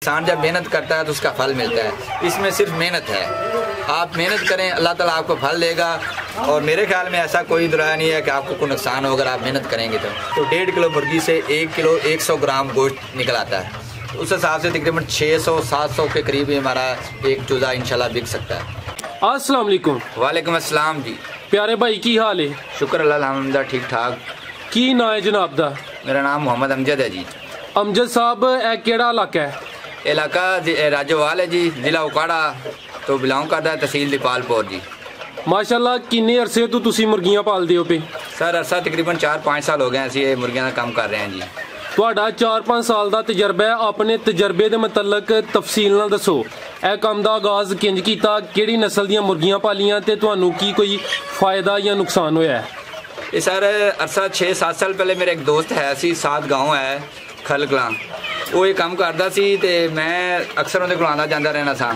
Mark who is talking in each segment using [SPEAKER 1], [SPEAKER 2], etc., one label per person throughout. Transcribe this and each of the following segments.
[SPEAKER 1] इंसान जब मेहनत करता है तो उसका फल मिलता है। इसमें सिर्फ मेहनत है, आप मेहनत करें, अल्लाह ताला आपको फल देगा। और मेरे ख्याल में ऐसा कोई दुरा नहीं है कि आपको कोई नुकसान हो अगर आप मेहनत करेंगे तो 1.5 किलो मुर्गी से 1 किलो 100 ग्राम गोश्त निकल आता है। उस हिसाब से तकरीबन 600-700 के करीब ही हमारा एक चूज़ा इंशाल्लाह बिक सकता है।
[SPEAKER 2] अस्सलाम वालेकुम।
[SPEAKER 1] वालेकुम अस्सलाम जी।
[SPEAKER 2] प्यारे भाई की हाल है?
[SPEAKER 1] शुक्र अल्हम्दुलिल्लाह ठीक ठाक।
[SPEAKER 2] की ना है जनाब दा?
[SPEAKER 1] मेरा नाम मोहम्मद अमजद है जी।
[SPEAKER 2] अमजद साहब केड़ा इलाका है?
[SPEAKER 1] इलाका राजोवाल है जी, ज़िला उकाड़ा तो बिलोंग करता है, तहसील दीपालपुर जी।
[SPEAKER 2] माशाल्लाह किन्ने अरसे तो तुसी मुर्गियां पालदे हो पे?
[SPEAKER 1] सर अरसा तकरीबन 4-5 साल हो गए हैं ਅਸੀਂ मुर्गियां का काम कर रहे हैं जी।
[SPEAKER 2] ਤੁਹਾਡਾ 4-5 ਸਾਲ ਦਾ ਤਜਰਬਾ ਹੈ, ਆਪਣੇ ਤਜਰਬੇ ਦੇ ਮੁਤਲਕ ਤਫਸੀਲ ਨਾਲ ਦੱਸੋ। ਇਹ ਕੰਮ ਦਾ ਆਗਾਜ਼ ਕਿੰਜ ਕੀਤਾ, ਕਿਹੜੀ ਨਸਲ ਦੀਆਂ ਮੁਰਗੀਆਂ ਪਾਲੀਆਂ ਤੇ ਤੁਹਾਨੂੰ ਕੀ ਕੋਈ ਫਾਇਦਾ ਜਾਂ ਨੁਕਸਾਨ ਹੋਇਆ ਹੈ?
[SPEAKER 1] ये सर अरसा 6-7 साल पहले मेरा एक दोस्त है सी, 7 गाँव है खलकलां, वो ये काम करता सी ते मैं अक्सर उन्हें कोल आंदा जांदा रहना सा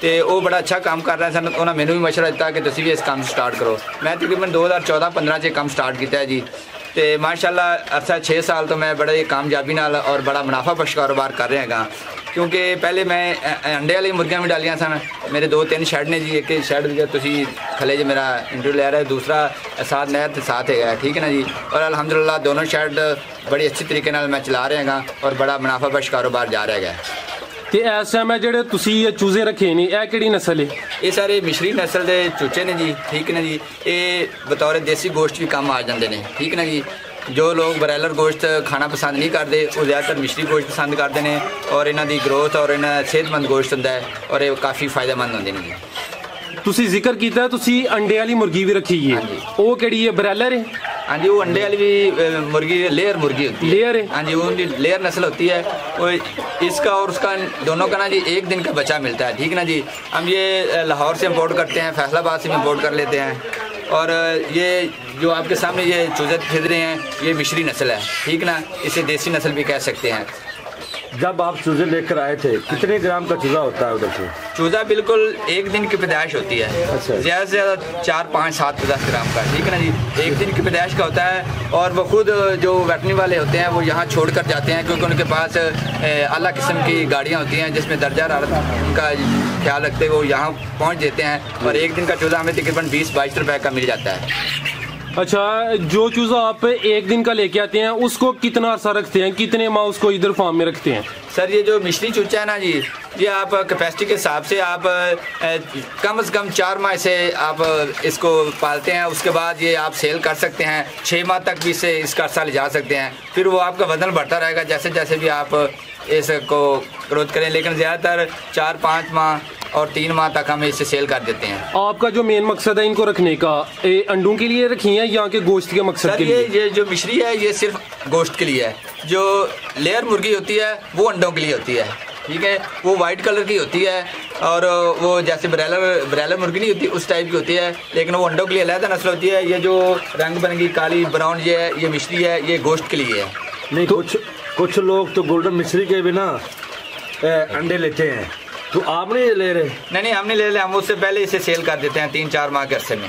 [SPEAKER 1] ਤੇ ਉਹ ਬੜਾ ਅੱਛਾ ਕੰਮ ਕਰ ਰਹੇ ਸਨ। ਉਹਨਾਂ ਮੈਨੂੰ ਵੀ ਮਸ਼ਵਰਾ ਦਿੱਤਾ ਕਿ ਤੁਸੀਂ ਵੀ ਇਸ ਕੰਮ ਸਟਾਰਟ ਕਰੋ। ਮੈਂ ਤਕਰੀਬਨ 2014-15 ਚ ਕੰਮ ਸਟਾਰਟ ਕੀਤਾ ਹੈ ਜੀ ਤੇ ਮਾਸ਼ਾਅੱਲਾ ਅਰਸਾ 6 ਸਾਲ ਤੋਂ ਮੈਂ ਬੜੇ ਕਾਮਯਾਬੀ ਨਾਲ ਔਰ ਬੜਾ ਮੁਨਾਫਾ ਬਖਸ਼ ਕਾਰੋਬਾਰ ਕਰ ਰਿਹਾ ਹਾਂ। क्योंकि पहले मैं अंडे वाली मुर्गियां भी डालियां सन। मेरे 2-3 शेड ने जी, एक शेड तुसी खले जो मेरा इंटरव्यू ले रहा है, दूसरा साथ नहर के साथ है, ठीक है ना जी। और अल्हम्दुलिल्लाह दोनों शेड बड़ी अच्छी तरीके नाल मैं चला रहा हाँ और बड़ा मुनाफा बख्श कारोबार जा रहा है।
[SPEAKER 2] ਤੇ ਇਸ ਟਾਈਮ ਜਿਹੜੇ ਤੁਸੀਂ ਇਹ ਚੂਜ਼ੇ ਰੱਖੇ ਨੇ ਇਹ ਕਿਹੜੀ ਨਸਲ ਹੈ?
[SPEAKER 1] ਇਹ ਸਾਰੇ ਮਿਸ਼ਰੀ ਨਸਲ ਦੇ ਚੂਚੇ ਨੇ ਜੀ, ਠੀਕ ਨੇ ਜੀ। ਇਹ ਬਤੌਰ ਦੇਸੀ ਗੋਸ਼ਤ ਵੀ ਕੰਮ ਆ ਜਾਂਦੇ ਨੇ, ਠੀਕ ਨੇ ਜੀ। जो लोग ब्रायलर गोश्त खाना पसंद नहीं करते वो ज़्यादातर मिश्री गोश्त पसंद करते हैं और इन्हों की ग्रोथ और इन्हें सेहतमंद गोश्त होंदा है और ये काफ़ी फायदेमंद होंगे ने।
[SPEAKER 2] ਤੁਸੀਂ ਜ਼ਿਕਰ ਕੀਤਾ ਤੁਸੀਂ ਅੰਡੇ ਵਾਲੀ ਮੁਰਗੀ ਵੀ ਰੱਖੀ ਹੈ, ਉਹ ਕਿਹੜੀ ਹੈ? ਬ੍ਰਾਇਲਰ ਹੈ?
[SPEAKER 1] हाँ जी, वो अंडे वाली भी मुर्गी लेयर मुर्गी होती है।
[SPEAKER 2] लेयर है?
[SPEAKER 1] हाँ जी, वो उनकी लेयर नस्ल होती है। वो इसका और उसका दोनों का ना जी 1 दिन का बच्चा मिलता है, ठीक ना जी। हम ये लाहौर से इम्पोर्ट करते हैं, फैसलाबाद से इम्पोर्ट कर लेते हैं। और ये जो आपके सामने ये चूज़े फिर रहे हैं ये मिश्री नस्ल है, ठीक ना, इसे देसी नस्ल भी कह सकते हैं।
[SPEAKER 3] जब आप चूज़े लेकर आए थे कितने ग्राम का चूज़ा होता है उधर से?
[SPEAKER 1] चूज़ा बिल्कुल 1 दिन की पैदाइश होती है,
[SPEAKER 3] अच्छा।
[SPEAKER 1] ज़्यादा से ज़्यादा 4-5-7-10 ग्राम का, ठीक है ना जी। 1 दिन की पैदाइश का होता है और वो खुद जो वेटरनरी वाले होते हैं वो यहाँ छोड़ कर जाते हैं क्योंकि उनके पास अला किस्म की गाड़ियाँ होती हैं जिसमें दर्जा हरारत का ख्याल रखते हुए वो यहाँ पहुँच देते हैं। और 1 दिन का चूज़ा हमें तकरीबन 20-22 रुपये का मिल जाता है।
[SPEAKER 2] अच्छा, जो चूज़ा आप 1 दिन का लेके आते हैं उसको कितना अरसा रखते हैं, कितने माह उसको इधर फार्म में रखते हैं?
[SPEAKER 1] सर ये जो मिश्री चूचा है ना जी, ये आप कैपेसिटी के हिसाब से आप कम से कम 4 माह से आप इसको पालते हैं। उसके बाद ये आप सेल कर सकते हैं, 6 माह तक भी इससे इसका अरसा ले जा सकते हैं। फिर वो आपका वजन बढ़ता रहेगा जैसे जैसे भी आप इसको ग्रोथ करें। लेकिन ज़्यादातर 4-5 माह और 3 माह तक हम इसे सेल कर देते हैं।
[SPEAKER 2] आपका जो मेन मकसद है इनको रखने का, अंडों के लिए रखी है या के गोश्त के मकसद के लिए?
[SPEAKER 1] ये जो मिश्री है ये सिर्फ गोश्त के लिए है। जो लेयर मुर्गी होती है वो अंडों के लिए होती है, ठीक है। वो वाइट कलर की होती है और वो जैसे ब्रायलर मुर्गी नहीं होती उस टाइप की होती है, लेकिन वो अंडों के लिए अलग नस्ल होती है। ये जो रंग बिरंगी काली ब्राउन ये मिश्री है, ये गोश्त के लिए है।
[SPEAKER 3] नहीं तो कुछ लोग तो गोल्डन मिश्री के बिना अंडे लेते हैं, तो आप नहीं ले रहे?
[SPEAKER 1] नहीं हम नहीं ले रहे, हम उससे पहले इसे सेल कर देते हैं 3-4 माह के अरसे में।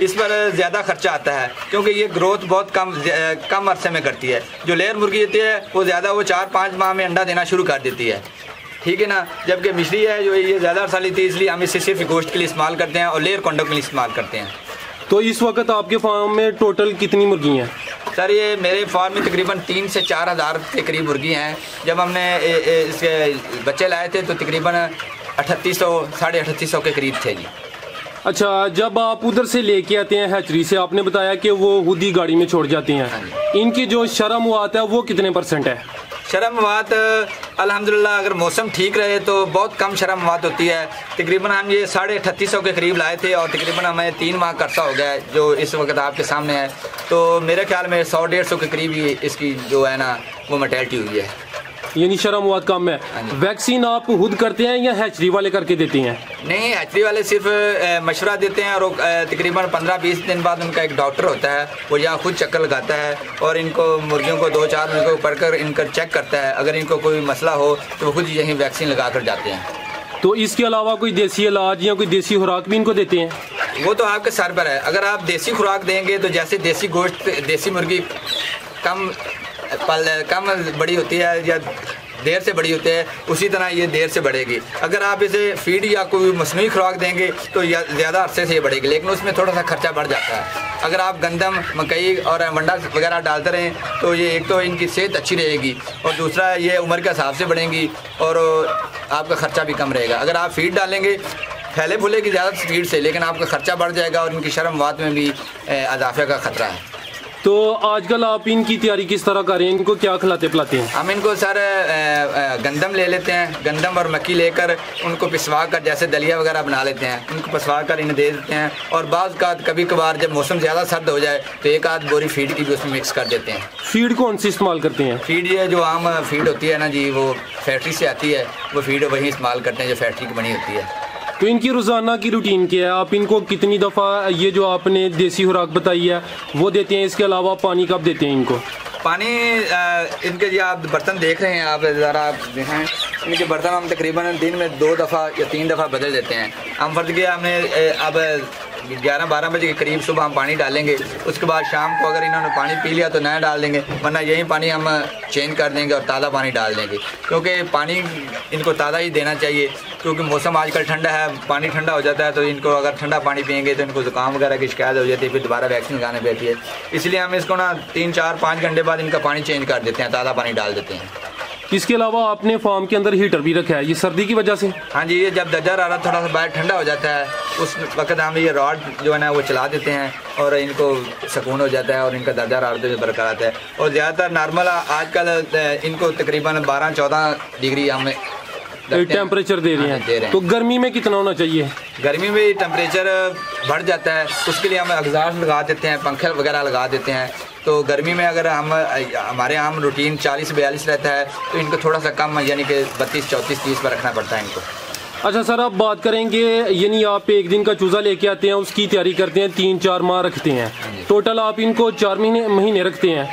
[SPEAKER 1] इस पर ज़्यादा खर्चा आता है क्योंकि ये ग्रोथ बहुत कम अरसे में करती है। जो लेयर मुर्गी होती है वो ज़्यादा वो 4-5 माह में अंडा देना शुरू कर देती है, ठीक है ना। जबकि मिश्री है जो ये ज़्यादा अरसा लेती है, इसलिए हम इसे सिर्फ गोश्त के लिए इस्तेमाल करते हैं और लेयर कंडों के लिए इस्तेमाल करते हैं।
[SPEAKER 2] तो इस वक्त आपके फार्म में टोटल कितनी मुर्गी हैं?
[SPEAKER 1] सर ये मेरे फार्म में तकरीबन 3 से 4 हज़ार के करीब मुर्गी हैं। जब हमने इसके बच्चे लाए थे तो तकरीबन 3800-3850 के करीब थे जी।
[SPEAKER 2] अच्छा, जब आप उधर से लेके आते हैं हैचरी से, आपने बताया कि वो खुद ही गाड़ी में छोड़ जाती हैं, इनकी जो शर्म-ए-मुआत है वो कितने % है?
[SPEAKER 1] शर्म-ए-मुआत अल्हम्दुलिल्लाह अगर मौसम ठीक रहे तो बहुत कम शर्म-ए-मुआत होती है। तकरीबन हम ये 3850 के करीब लाए थे और तकरीबन हमें 3 माह का अरसा हो गया है जो इस वक्त आपके सामने है। तो मेरे ख्याल में 100-150 के करीब ही इसकी जो है ना वो मोर्टेलिटी हुई है,
[SPEAKER 2] यानी शर्म-ए-मुआत कम है। वैक्सीन आप खुद करते हैं या हैचरी वाले करके देते हैं?
[SPEAKER 1] नहीं, हैचरी वाले सिर्फ मशवरा देते हैं और तकरीबन 15-20 दिन बाद उनका एक डॉक्टर होता है, वो यहाँ खुद चक्कर लगाता है और इनको मुर्गियों को 2-4 मुर्गियों को पढ़कर इनका चेक करता है। अगर इनको कोई मसला हो तो वो खुद यहीं वैक्सीन लगा कर जाते हैं।
[SPEAKER 2] तो इसके अलावा कोई देसी इलाज या कोई देसी खुराक भी इनको देते हैं?
[SPEAKER 1] वो तो आपके सर पर है। अगर आप देसी खुराक देंगे तो जैसे देसी गोश्त देसी मुर्गी कम बड़ी होती है या देर से बड़ी होती है उसी तरह ये देर से बढ़ेगी। अगर आप इसे फीड या कोई मसनूई खुराक देंगे तो ज़्यादा अरसे से ये बढ़ेगी, लेकिन उसमें थोड़ा सा खर्चा बढ़ जाता है। अगर आप गंदम, मकई और वंडा वगैरह डालते रहें तो ये एक तो इनकी सेहत अच्छी रहेगी और दूसरा ये उम्र के हिसाब से बढ़ेंगी और आपका ख़र्चा भी कम रहेगा। अगर आप फीड डालेंगे फैले फूले की ज़्यादा स्पीड से, लेकिन आपका ख़र्चा बढ़ जाएगा और इनकी शर्म-वात में भी इजाफे का ख़तरा है।
[SPEAKER 2] तो आजकल आप इनकी तैयारी किस तरह कर रहे हैं, इनको क्या खिलाते पिलाते हैं?
[SPEAKER 1] हम इनको सर गंदम ले लेते हैं, गंदम और मक्की लेकर उनको पिसवा कर जैसे दलिया वगैरह बना लेते हैं, उनको पिसवा कर इन्हें दे देते हैं। और बाज़ का कभी कभार जब मौसम ज़्यादा सर्द हो जाए तो एक आध बोरी फीड की भी उसमें मिक्स कर देते हैं।
[SPEAKER 2] फीड कौन सी इस्तेमाल करते हैं?
[SPEAKER 1] फीड ये जो आम फीड होती है ना जी, वो फैक्ट्री से आती है, वो फीड वही इस्तेमाल करते हैं जो फैक्ट्री की बनी होती है।
[SPEAKER 2] तो इनकी रोज़ाना की रूटीन क्या है? आप इनको कितनी दफ़ा ये जो आपने देसी खुराक बताई है वो देते हैं? इसके अलावा पानी कब देते हैं इनको?
[SPEAKER 1] पानी इनके जी आप बर्तन देख रहे हैं, आप ज़रा आप देखें इनके बर्तन हम तकरीबन दिन में 2 दफ़ा या 3 दफ़ा बदल देते हैं। हम फर्ज किया हमने अब 11-12 बजे के करीब सुबह हम पानी डालेंगे, उसके बाद शाम को अगर इन्होंने पानी पी लिया तो नया डाल देंगे, वरना यही पानी हम चेंज कर देंगे और ताज़ा पानी डाल देंगे, क्योंकि पानी इनको ताज़ा ही देना चाहिए। क्योंकि मौसम आजकल ठंडा है, पानी ठंडा हो जाता है तो इनको अगर ठंडा पानी पियेंगे तो इनको ज़ुकाम वगैरह की शिकायत हो जाती है, फिर दोबारा वैक्सीन लगाने पड़ती है। इसलिए हम इसको ना 3-4-5 घंटे बाद इनका पानी चेंज कर देते हैं, ताज़ा पानी डाल देते हैं।
[SPEAKER 2] इसके अलावा आपने फार्म के अंदर हीटर भी रखा है, ये सर्दी की वजह से?
[SPEAKER 1] हाँ जी, ये जब दर्जा हरारत थोड़ा सा बाहर ठंडा हो जाता है उस वक्त हम ये रॉड जो है ना वो चला देते हैं और इनको सुकून हो जाता है और इनका दर्जा हरारत भी बरकरार रहता है। और ज़्यादातर नॉर्मल आजकल इनको तकरीबन 12-14 डिग्री हम
[SPEAKER 2] टेम्परेचर दे रहे हैं। तो गर्मी में कितना होना चाहिए?
[SPEAKER 1] गर्मी में टेम्परेचर बढ़ जाता है, उसके लिए हम एग्जॉस्ट लगा देते हैं, पंखे वगैरह लगा देते हैं। तो गर्मी में अगर हमारे यहाँ रूटीन 40-42 रहता है तो इनको थोड़ा सा कम यानी कि 32-34-30 पर रखना पड़ता है इनको।
[SPEAKER 2] अच्छा सर, आप बात करेंगे यानी आप एक दिन का चूज़ा लेके आते हैं, उसकी तैयारी करते हैं, 3-4 माह रखते हैं, टोटल आप इनको 4 महीने रखते हैं?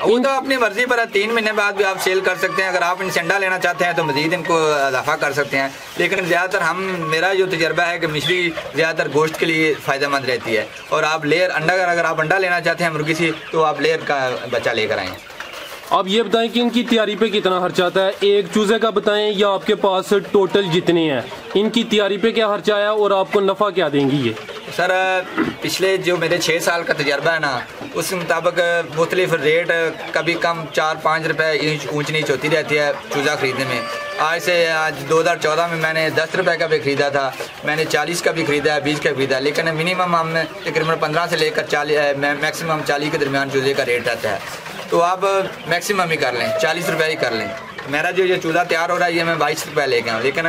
[SPEAKER 1] वो तो अपनी मर्जी पर है, 3 महीने बाद भी आप सेल कर सकते हैं। अगर आप इनसे अंडा लेना चाहते हैं तो मजीद इनको इजाफा कर सकते हैं, लेकिन ज़्यादातर मेरा जो तजर्बा है कि मछली ज़्यादातर गोश्त के लिए फ़ायदेमंद रहती है। और आप लेयर अगर आप अंडा लेना चाहते हैं मुर्गी से तो आप लेयर का बच्चा लेकर आएँ।
[SPEAKER 2] आप ये बताएं कि इनकी तैयारी पे कितना खर्चा आता है? एक चूज़े का बताएं या आपके पास टोटल जितने हैं इनकी तैयारी पे क्या खर्चा आया और आपको नफ़ा क्या देंगी ये?
[SPEAKER 1] सर पिछले जो मेरे 6 साल का तजर्बा है ना, उस मुताबिक मुख्तलिफ रेट कभी कम 4-5 रुपये ऊँच नीच होती रहती है चूज़ा ख़रीदने में। आज 2014 में मैंने 10 रुपये का भी ख़रीदा था, मैंने 40 का भी ख़रीदा है, 20 का ख़रीदा है, लेकिन मिनिमम हमने तकरीबन 15 से लेकर 40 मैक्सिमम 40 के दरमियान चूज़े का रेट रहता है। तो आप मैक्सिमम ही कर लें, 40 रुपये ही कर लें। मेरा जो ये चूज़ा तैयार हो रहा है ये मैं 22 रुपये लेके आऊँ, लेकिन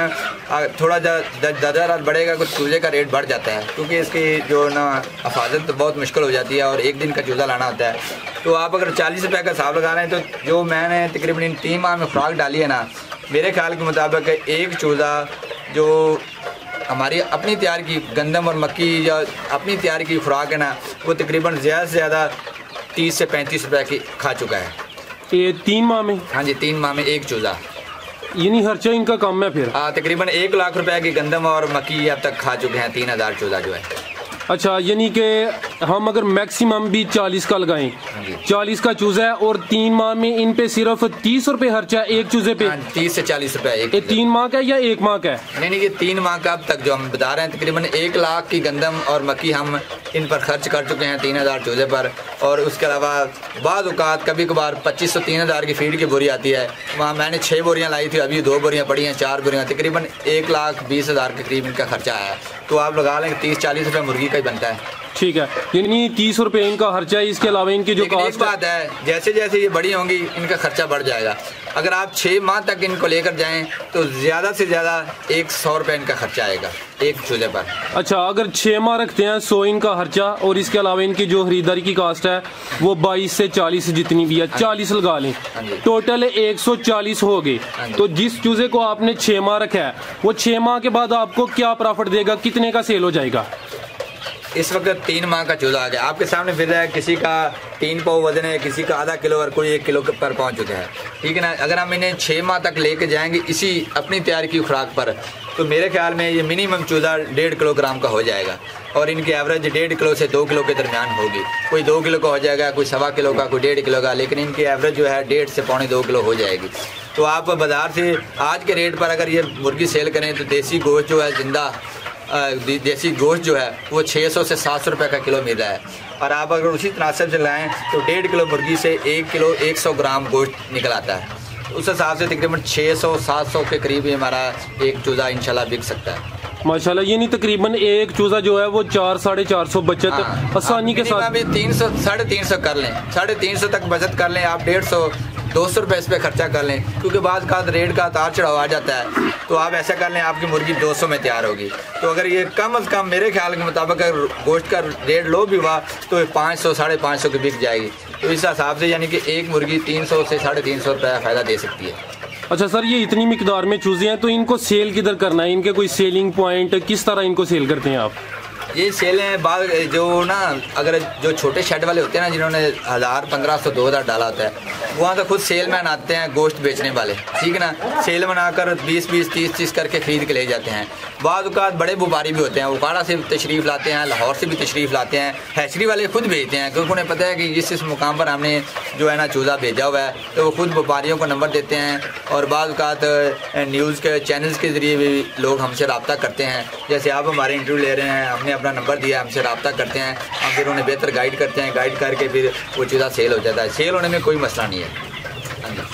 [SPEAKER 1] थोड़ा दर्जा बढ़ेगा कुछ चूज़े का रेट बढ़ जाता है, क्योंकि इसकी जो ना हिफाजत बहुत मुश्किल हो जाती है और एक दिन का चूज़ा लाना होता है। तो आप अगर 40 रुपये का हिसाब लगा रहे हैं तो जो मैंने तकरीबन इन 3 माह में खुराक डाली है ना, मेरे ख्याल के मुताबिक एक चूज़ा जो हमारी अपनी तैयार की गंदम और मक्की या अपनी तैयार की खुराक है ना, वो तकरीबन ज़्यादा से ज़्यादा 30 से 35 रुपये की खा चुका है।
[SPEAKER 2] ये 3 माह में?
[SPEAKER 1] हाँ जी, 3 माह में एक चूज़ा।
[SPEAKER 2] यानी खर्चा इनका कम है फिर?
[SPEAKER 1] हाँ, तकरीबन 1 लाख रुपए की गंदम और मक्की अब तक खा चुके हैं, 3000 चूज़ा जो है।
[SPEAKER 2] अच्छा, यानी कि हम अगर मैक्सिमम भी 40 का लगाएं, 40 का चूज़ा है और 3 माह में इन पे सिर्फ 30 रुपये खर्चा है एक चूज़े पे?
[SPEAKER 1] 30 से 40 रुपये।
[SPEAKER 2] ये 3 माह का या 1 माह का है?
[SPEAKER 1] नहीं, ये 3 माह का अब तक जो हम बता रहे हैं, तकरीबन 1 लाख की गंदम और मक्की हम इन पर खर्च कर चुके हैं 3000 चूज़े पर। और उसके अलावा बाद औकात कभी कभार 2500 3000 की फीड की बोरी आती है, वहाँ मैंने 6 बोरियाँ लाई थी, अभी 2 बोरियाँ पड़ी हैं, 4 बोरियाँ, तकरीबन 1,20,000 के करीब इनका खर्चा आया है। तो आप लगा लें 30-40 रुपये मुर्गी का ही बनता है।
[SPEAKER 2] ठीक है, यानी 30 रुपये इनका खर्चा है। इसके अलावा इनकी जो
[SPEAKER 1] एक बात है, जैसे जैसे ये बड़ी होंगी इनका खर्चा बढ़ जाएगा। अगर आप 6 माह तक इनको लेकर जाएं तो ज़्यादा से ज़्यादा 100 रुपये इनका खर्चा आएगा एक चूल्हे पर।
[SPEAKER 2] अच्छा, अगर 6 माह रखते हैं 100 इनका खर्चा, और इसके अलावा इनकी जो खरीदारी की कास्ट है वो 22 से 40 जितनी भी है, 40 लगा लें, टोटल 140 हो गए। तो जिस चूजे को आपने 6 माह रखा है वो 6 माह के बाद आपको क्या प्रॉफिट देगा, कितने का सेल हो जाएगा?
[SPEAKER 1] इस वक्त 3 माह का चूजा आ गया आपके सामने फिर रहा है, किसी का 3 पाव वजन है, किसी का आधा किलो और कोई 1 किलो पर पहुंच चुका है। ठीक है ना, अगर हम इन्हें 6 माह तक लेके जाएंगे इसी अपनी तैयार की खुराक पर, तो मेरे ख्याल में ये मिनिमम चूजा 1.5 किलोग्राम का हो जाएगा और इनकी एवरेज 1.5 किलो से 2 किलो के दरमियान होगी। कोई 2 किलो का हो जाएगा, कोई 1.25 किलो का, कोई 1.5 किलो का, लेकिन इनकी एवरेज जो है 1.5 से 2.25 किलो हो जाएगी। तो आप बाज़ार से आज के रेट पर अगर ये मुर्गी सेल करें तो देसी गोश्त जो है जिंदा देसी गोश्त जो है वो 600 से 700 रुपये का किलो मिल रहा है। और आप अगर उसी तनासब से लाएँ तो 1.5 किलो मुर्गी से 1 किलो 100 ग्राम गोश्त निकल आता है। उस हिसाब से तकरीबन 600-700 के करीब ही हमारा एक चूज़ा इंशाल्लाह बिक सकता है
[SPEAKER 2] माशाल्लाह। ये नहीं तकरीबन एक चूज़ा जो है वो 400-450 बचत आसानी के साथ
[SPEAKER 1] 300-350 कर लें, 350 तक बचत कर लें आप, 150-200 रुपये इस पर खर्चा कर लें, क्योंकि बाद का रेट का उतार चढ़ाव आ जाता है। तो आप ऐसा कर लें आपकी मुर्गी 200 में तैयार होगी। तो अगर ये कम अज़ कम मेरे ख्याल के मुताबिक अगर गोश्त का रेट लो भी हुआ तो 500-550 की बिक जाएगी। तो इस हिसाब से यानी कि एक मुर्गी 300 से 350 रुपये फ़ायदा दे सकती है।
[SPEAKER 2] अच्छा सर, ये इतनी मिकदार में चूज़े हैं तो इनको सेल किधर करना है? इनके कोई सेलिंग पॉइंट किस तरह इनको सेल करते हैं आप?
[SPEAKER 1] ये सेलें बाद जो ना अगर जो छोटे शेड वाले होते हैं ना जिन्होंने 1000, 1500, 2000 डाला होता है, वहाँ तो खुद सेलमैन आते हैं गोश्त बेचने वाले, ठीक है ना। सेल बनाकर 20-20, 30-30 करके ख़रीद के ले जाते हैं। बाद औक़ात बड़े व्यापारी भी होते हैं, उकाड़ा से भी तशरीफ़ लाते हैं, लाहौर से भी तशरीफ़ लाते हैं, हैचरी वाले खुद भेजते हैं, क्योंकि उन्हें पता है कि जिस मुकाम पर हमने जो है ना चूज़ा भेजा हुआ है तो वो खुद व्यापारियों को नंबर देते हैं। और बाद औक़ात न्यूज़ के चैनल्स के ज़रिए भी लोग हमसे रब्ता करते हैं। जैसे आप हमारे इंटरव्यू ले रहे हैं, हमने अपना नंबर दिया, हमसे रब्ता करते हैं, हम फिर उन्हें बेहतर गाइड करते हैं, गाइड करके फिर वो चूज़ा सेल हो जाता है। सेल होने में कोई मसला नहीं है,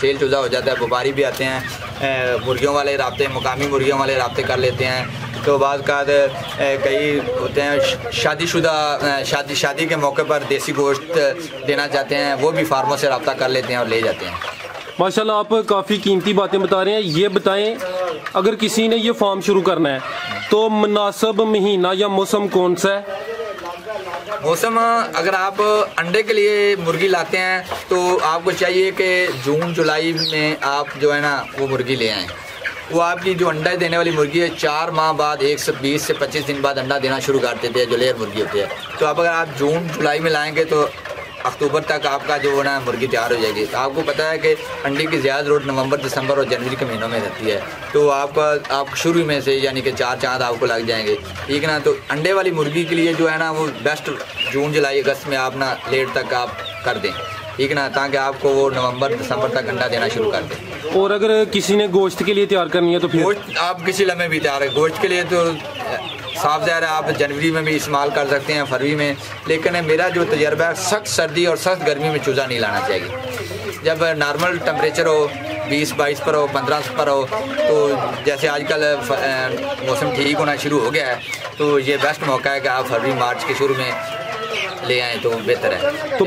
[SPEAKER 1] सेल चूज़ा हो जाता है। व्यापारी भी आते हैं, मुर्गियों वाले रब्ते, मुकामी मुर्गियों वाले रब्ते कर लेते हैं। तो बाद का कई होते हैं शादी के मौके पर देसी गोश्त देना चाहते हैं, वो भी फार्मों से रब्ता कर लेते हैं और ले जाते हैं।
[SPEAKER 2] माशाल्लाह, आप काफ़ी कीमती बातें बता रहे हैं। ये बताएं, अगर किसी ने ये फार्म शुरू करना है तो मुनासिब महीना या मौसम कौन सा है?
[SPEAKER 1] मौसम अगर आप अंडे के लिए मुर्गी लाते हैं तो आपको चाहिए कि जून जुलाई में आप जो है ना वो मुर्गी ले आएँ। वो आपकी जो अंडा देने वाली मुर्गी है 4 माह बाद 120 से 25 दिन बाद अंडा देना शुरू कर देते हैं, जो लेयर मुर्गी होती है। तो अब अगर आप जून जुलाई में लाएंगे तो अक्टूबर तक आपका जो ना मुर्गी तैयार हो जाएगी। तो आपको पता है कि अंडे की ज़्यादा ज़रूरत नवंबर, दिसंबर और जनवरी के महीनों में रहती है। तो आप शुरू में से यानी कि 4 चांद आपको लग जाएंगे, ठीक है ना। तो अंडे वाली मुर्गी के लिए जो है ना वो बेस्ट जून जुलाई अगस्त में आप ना लेट तक आप कर दें, ठीक है ना, ताकि आपको वो नवंबर दिसंबर तक अंडा देना शुरू कर दें।
[SPEAKER 2] और अगर किसी ने गोश्त के लिए तैयार करनी है तो फिर
[SPEAKER 1] गोश्त आप किसी लम्हे भी तैयार है। गोश्त के लिए तो साफ ज़ाहिर है आप जनवरी में भी इस्तेमाल कर सकते हैं, फरवरी में। लेकिन मेरा जो तजर्बा है, सख्त सर्दी और सख्त गर्मी में चूज़ा नहीं लाना चाहिए। जब नॉर्मल टेम्परेचर हो 20-22 पर हो, 15 पर हो, तो जैसे आजकल मौसम ठीक होना शुरू हो गया है, तो ये बेस्ट मौका है कि आप फरवरी मार्च के शुरू में ले आएँ तो बेहतर है। तो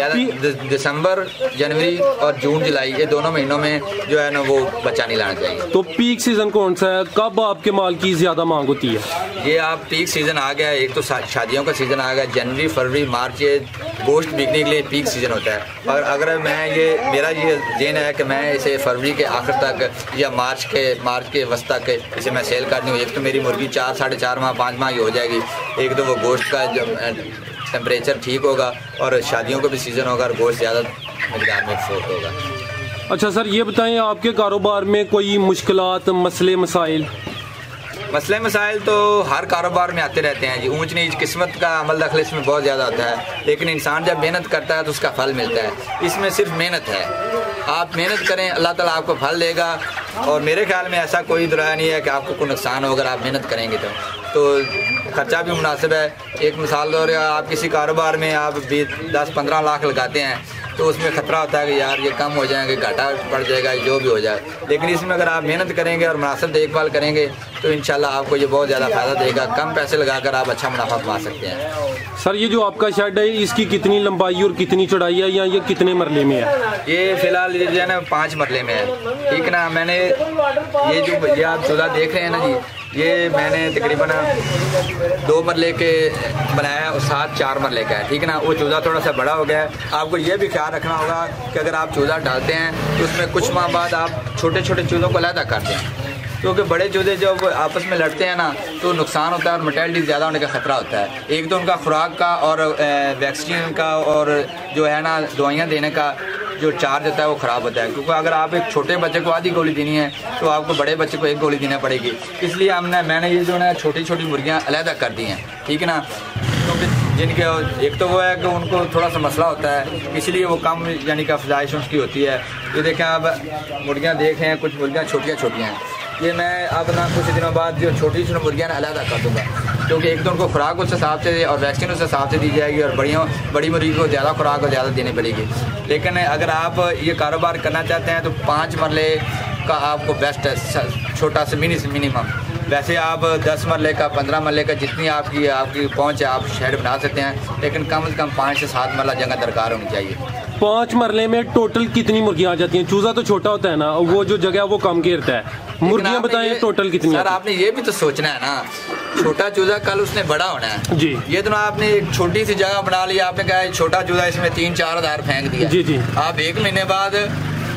[SPEAKER 1] दिसंबर, जनवरी और जून जुलाई ये दोनों महीनों में जो है ना वो बच्चा नहीं लाना चाहिए।
[SPEAKER 2] तो पीक सीज़न कौन सा है? कब आपके माल की ज़्यादा मांग होती है?
[SPEAKER 1] ये आप पीक सीज़न आ गया, एक तो शादियों का सीज़न आ गया, जनवरी, फरवरी, मार्च, ये गोश्त बिकने के लिए पीक सीज़न होता है। और अगर मेरा ये जेन है कि मैं इसे फरवरी के आखिर तक या मार्च के वस्त तक इसे मैं सेल कर दूँ। एक तो मेरी मुर्गी 4-4.5 माह 5 माह की हो जाएगी, एक तो वो गोश्त का जब टेम्परेचर ठीक होगा और शादियों का भी सीज़न होगा और गोश्त ज़्यादा मकदार में एक्सपोर्ट होगा।
[SPEAKER 2] अच्छा सर, ये बताएं आपके कारोबार में कोई मुश्किलात, मसले मसाइल तो हर कारोबार में आते रहते हैं जी। ऊंच नीच किस्मत का अमल दखल इसमें बहुत ज़्यादा होता है, लेकिन इंसान जब मेहनत करता है तो उसका फल मिलता है। इसमें सिर्फ मेहनत है, आप मेहनत करें, अल्लाह ताला आपको फल देगा। और मेरे ख्याल में ऐसा कोई दुराया नहीं है कि आपको कोई नुकसान हो अगर आप मेहनत करेंगे तो खर्चा भी मुनासिब है। एक मिसाल और आप किसी कारोबार में आप 10-15 लाख लगाते हैं तो उसमें ख़तरा होता है कि यार ये कम हो जाएंगे, घाटा पड़ जाएगा, जो भी हो जाए। लेकिन इसमें अगर आप मेहनत करेंगे और मुनासिब देखभाल करेंगे तो इंशाल्लाह आपको ये बहुत ज़्यादा फ़ायदा देगा। कम पैसे लगाकर आप अच्छा मुनाफा कमा सकते हैं। सर, ये जो आपका शेड है इसकी कितनी लंबाई और कितनी चौड़ाई है, या ये कितने मरले में है?
[SPEAKER 1] ये फ़िलहाल ये जो है ना 5 मरले में है, ठीक ना। मैंने ये आप चूल्हा देख रहे हैं ना जी, ये मैंने तकरीबन 2 मरले के बनाया और 4 मरले का है, ठीक है ना। वो चूल्हा थोड़ा सा बड़ा हो गया है। आपको ये भी ख्याल रखना होगा कि अगर आप चूल्हा डालते हैं तो उसमें कुछ माह बाद आप छोटे छोटे चूल्हों को अलहदा कर दें, क्योंकि बड़े चूल्हे जब आपस में लड़ते हैं ना तो नुकसान होता है और मोर्टेलिटी ज़्यादा होने का ख़तरा होता है। एक तो उनका खुराक का और वैक्सीन का और जो है ना दवाइयाँ देने का जो चार्ज होता है वो ख़राब होता है, क्योंकि अगर आप एक छोटे बच्चे को आधी गोली देनी है तो आपको बड़े बच्चे को 1 गोली देना पड़ेगी। इसलिए मैंने ये जो है छोटी छोटी मुर्गियाँ अलहदा कर दी हैं, ठीक है ना, क्योंकि जिनके एक तो वो है कि उनको थोड़ा सा मसला होता है, इसलिए वो कम यानी कि अफजाइश उसकी होती है। ये देखें आप मुर्गियाँ देखें, कुछ मुर्गियाँ छोटियाँ हैं। ये मैं अब ना कुछ दिनों बाद जो छोटी सी मुर्गियाँ ना अलग कर दूँगा, क्योंकि एक तो उनको खुराक उस हिसाब से और वैक्सीन उस हिसाब से दी जाएगी, और बड़ी मुर्गी को ज़्यादा खुराक और ज़्यादा देनी पड़ेगी। लेकिन अगर आप ये कारोबार करना चाहते हैं तो 5 मरले का आपको बेस्ट है, छोटा सा मिनिमम। वैसे आप 10 मरले का, 15 मरले का, जितनी आपकी पहुंच है आप शेड बना सकते हैं, लेकिन कम से कम 5 से 7 मरला जगह दरकार होनी चाहिए।
[SPEAKER 2] 5 मरले में टोटल कितनी मुर्गियां आ जाती हैं? चूजा तो छोटा होता है ना, वो जो जगह वो कम घेरता है। मुर्गियां बताएं टोटल कितनी?
[SPEAKER 1] सर आपने ये भी तो सोचना है ना, छोटा चूजा कल उसने बड़ा होना है
[SPEAKER 2] जी।
[SPEAKER 1] ये तो ना आपने एक छोटी सी जगह बना लिया, आपने कहा छोटा चूजा इसमें 3-4 हज़ार फेंक दिया
[SPEAKER 2] जी।
[SPEAKER 1] आप 1 महीने बाद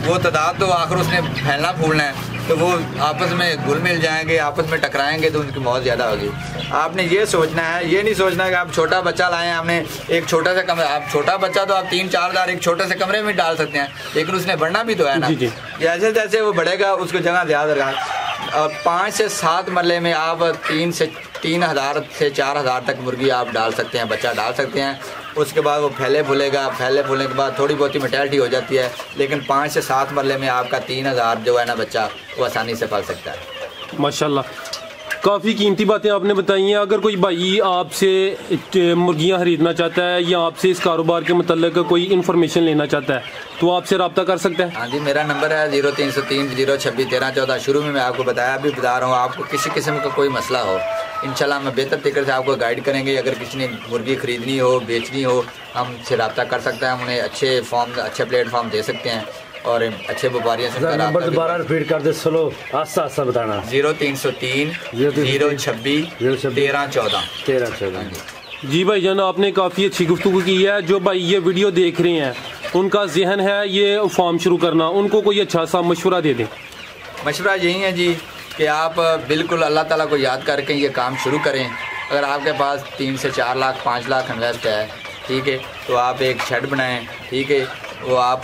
[SPEAKER 1] वो तादाद तो आखिर उसने फैलना फूलना है, तो वो आपस में घुल मिल जाएंगे, आपस में टकराएंगे, तो उनकी मौत ज़्यादा होगी। आपने ये सोचना है, ये नहीं सोचना कि आप छोटा बच्चा लाएं, आपने एक छोटा सा कमरा, आप छोटा बच्चा तो आप 3-4 हज़ार एक छोटे से कमरे में डाल सकते हैं, लेकिन उसने बढ़ना भी तो है ना। जैसे जैसे वो बढ़ेगा उसको जगह ज़्यादा रखा। और 5 से 7 मरले में आप 3 हज़ार से 4 हज़ार तक मुर्गी आप डाल सकते हैं, बच्चा डाल सकते हैं। उसके बाद वो फैले फूलने के बाद थोड़ी बहुत ही मोर्टेलिटी हो जाती है, लेकिन 5 से 7 मरले में आपका 3 हज़ार जो है ना बच्चा वो आसानी से पल सकता है।
[SPEAKER 2] माशाल्लाह, काफ़ी कीमती बातें आपने बताई हैं। अगर कोई भाई आपसे मुर्गियां खरीदना चाहता है या आपसे इस कारोबार के मतलब कोई इन्फॉर्मेशन लेना चाहता है तो आपसे रब्ता कर सकता है?
[SPEAKER 1] हाँ जी, मेरा नंबर है 0303 026 1314। शुरू में मैं आपको बताया, अभी बता रहा हूँ, आपको किसी किस्म का कोई मसला हो इंशाल्लाह हम बेहतर तरीके से आपको गाइड करेंगे। अगर किसी ने मुर्गी खरीदनी हो, बेचनी हो, हमसे रब्ता कर सकता है, हम उन्हें अच्छे प्लेटफॉर्म दे सकते हैं और अच्छे व्यापारियों से।
[SPEAKER 3] नंबर दोबारा रिपीट कर दे, स्लो आस्ता बताना।
[SPEAKER 1] 0303 026 1314।
[SPEAKER 2] जी भाईजान, आपने काफ़ी अच्छी गुफ्तगू की है। जो भाई ये वीडियो देख रहे हैं उनका जहन है ये फार्म शुरू करना, उनको कोई अच्छा सा मशवरा दे दें।
[SPEAKER 1] मशवरा यही है जी कि आप बिल्कुल अल्लाह ताला को याद करके ये काम शुरू करें। अगर आपके पास 3 से 4 लाख 5 लाख इन्वेस्ट है, ठीक है, तो आप एक शेड बनाएं, ठीक है, वो आप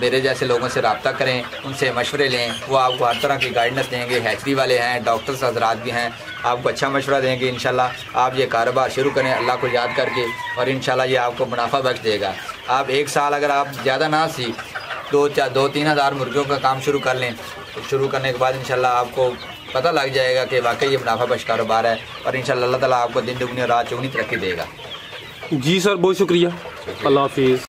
[SPEAKER 1] मेरे जैसे लोगों से रब्ता करें, उनसे मशवरे लें, वो आपको हर तरह की गाइडेंस देंगे। हैचरी वाले हैं, डॉक्टर्स हजरात भी हैं, आपको अच्छा मशवरा देंगे। इंशाल्लाह आप ये कारोबार शुरू करें अल्लाह को याद करके, और इंशाल्लाह ये आपको मुनाफा बख्श देगा। आप 1 साल अगर आप ज़्यादा ना सी 2-3 हज़ार मुर्गियों का काम शुरू कर लें, तो शुरू करने के बाद इंशाल्लाह आपको पता लग जाएगा कि वाकई ये मुनाफा बख्श कारोबार है, और इंशाल्लाह अल्लाह ताला आपको दिन दुगनी और रात चौगनी तरक्की देगा।
[SPEAKER 2] जी सर, बहुत शुक्रिया, अल्लाह हाफिज़।